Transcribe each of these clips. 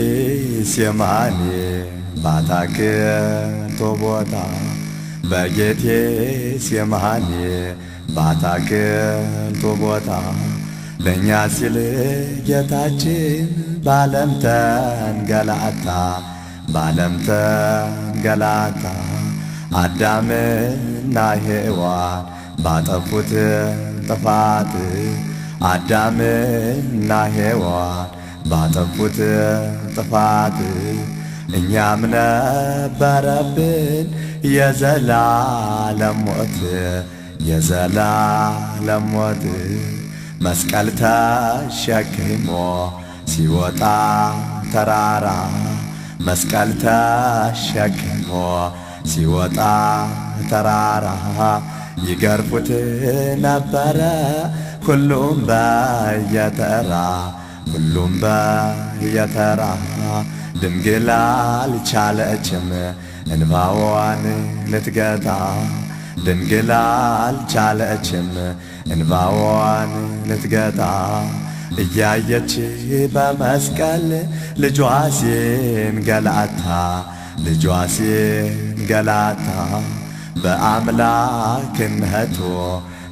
በጌቴሴማኒ ባታክልቱ ቦታ በጌቴሴማኒ ባታክልቱ ቦታ ለእኛ ሲል ጌታችን በዓለም ተንገላታ አዳምና ሔዋን ባጠፉት ጥፋት አዳምና ሔዋን ባጠፉት ጥፋት እኛም ነበረብን የዘላለም ሞት መስቀል ተሸክሞ ሲወጣ ተራራ መስቀል ተሸክሞ ሲወጣ ተራራ ይገርፉት ነበረ ሁሉም በየተራ ድንግል አልቻለችም እንባዋን ልትገታ ድንግል አልቻለችም እንባዋን ልትገታ እያየች በመስቀል ልጇ ሲንገላታ በአምላክነቱ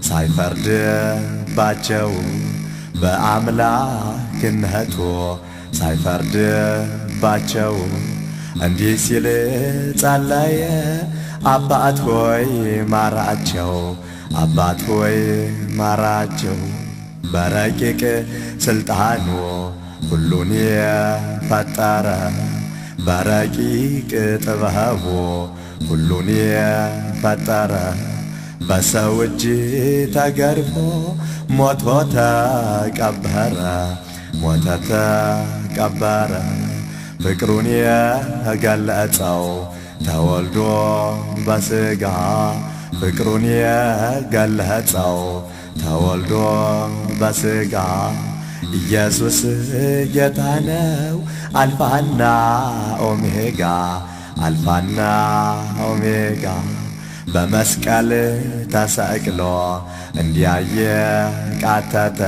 ሳይፈርድባቸው በአምላክነቱ ሳይፈርድባቸው እንዲህ ሲል ጸለየ አባት ሆይ ማራቸው በረቂቅ ስልጣኑ ሁሉን የፈጠረ በረቂቅ ጥበቡ ሁሉን የፈጠረ በሰው እጅ ተገርፎ ሞቶ ተቀበረ ፍቅሩን የገለጸው ተወልዶ በሥጋ ፍቅሩን የገለጸው ተወልዶ በሥጋ ኢየሱስ ጌታ ነው አልፋና ኦሜጋ በመስቀል ተሰቅሎ እንዲያየ ቃተተ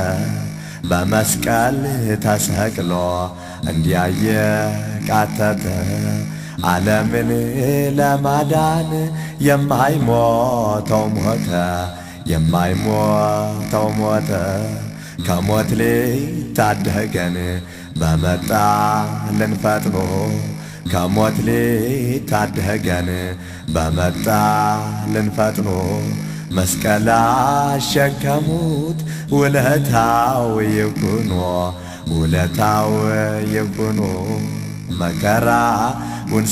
በመስቀል ተሰቅሎ እንዲያየ ቃተተ ዓለምን ለማዳን የማይሞተው ሞተ ከሞት ሊታደገን በመጣልን ፈጥኖ ከሞት ሊታደገን በመጣልን ፈጥኖ መስቀል አሸከሙት ውለታው ይኩኖ መከራውን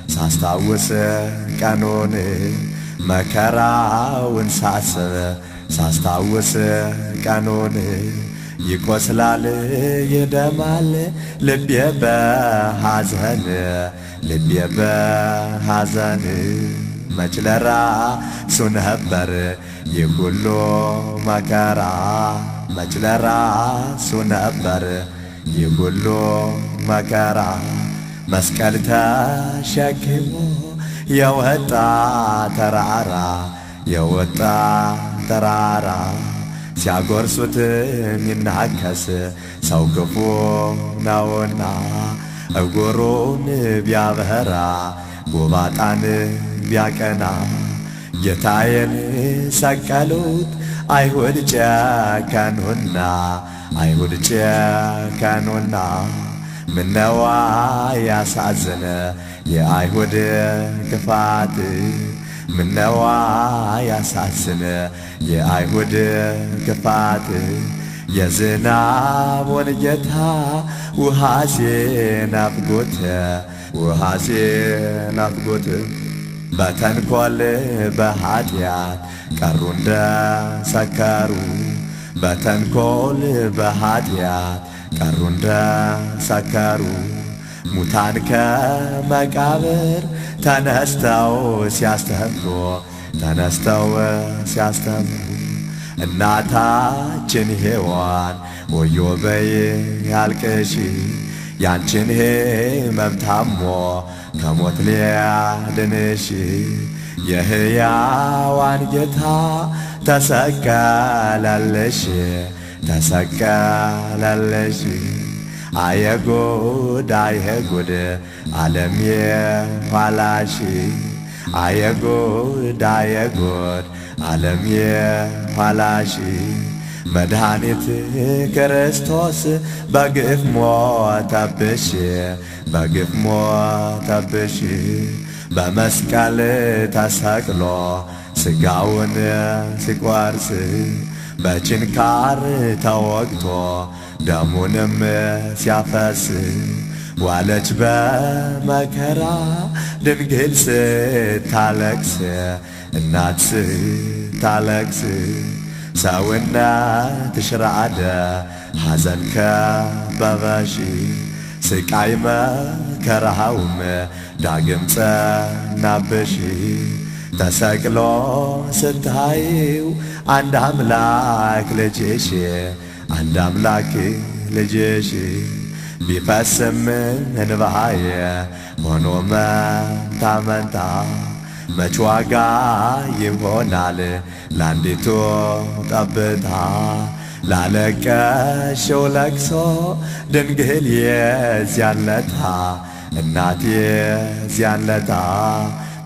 ሳስታውስ ቀኑን መከራውን ሳስታውስ ቀኑን ይቆስላል ይደማል ልቤ በሐዘን መች ለራሱ ነበር ይህ ሁሉ መከራ መች ለራሱ ነበር ይህ ሁሉ መከራ መስቀል ተሸክሞ የወጣ ተራራ ሲያጎርሱት የሚናከስ ሰው ክፉ ነውና እግሩን ቢያበራ ጎባጣን ቢያቀና ጌታዬን ሰቀሉት አይሁድ ጨከኑና ምነዋ ያሳዘነ የአይሁድ ክፋት ምነዋ ያሳዝነ የአይሁድ ክፋት የዝናቡን ጌታ ውሃ ሲናፍቁት በተንኰል በኃጢአት ቀሩ እንደ ሰከሩ በተንኰል በኃጢአት ቀሩ እንደ ሰከሩ ሙታን ከመቃብር ተነስተው ሲያስተምሩ እናታችን ሔዋን ወዮ በይ አልቅሺ ያንቺን ሕመም ታሞ ከሞት ሊያድንሽ የሕያዋን ጌታ ተሰቀለልሽ አየጉድ ዓለም የኋላሽ አየጉድ ዓለም የኋላሽ መድኃኒት ክርስቶስ በግፍ ሞተብሽ በመስቀል ተሰቅሎ ሥጋውን ሲቆርስ በችንካር ተወግቶ ደሙንም ሲያፈስ ዋለች በመከራ ድንግል ስታለቅስ እናት ስታለቅስ ሰውነትሽ ረዓደ ሐዘን ከበበሽ ስቃይ መከራውም ዳግም ጸናብሽ ተሰቅሎ ስታዪው አንድ አምላክ ልጅሽ ቢፈስም እንባዬ ሆኖ መንታ መች ዋጋ ይሆናል ለአንዲቱ ጠብታ ላለቀሽው ለቅሶ ድንግል የዚያንለታ እናት የዚያንለታ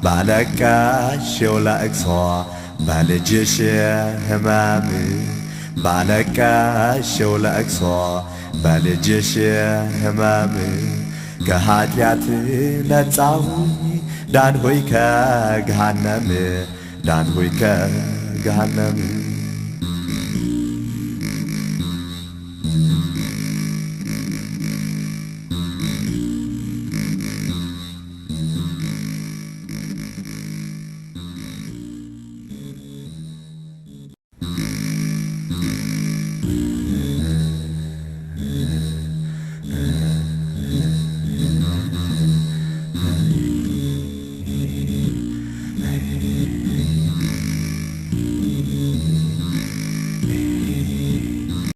ባለቀሽው ለቅሶ በልጅሽ ሕመም ባለቀሽው ለቅሶ በልጅሽ ሕመም ከኃጢአት ነጻሁኝ ዳንሁኝ ከገሃነም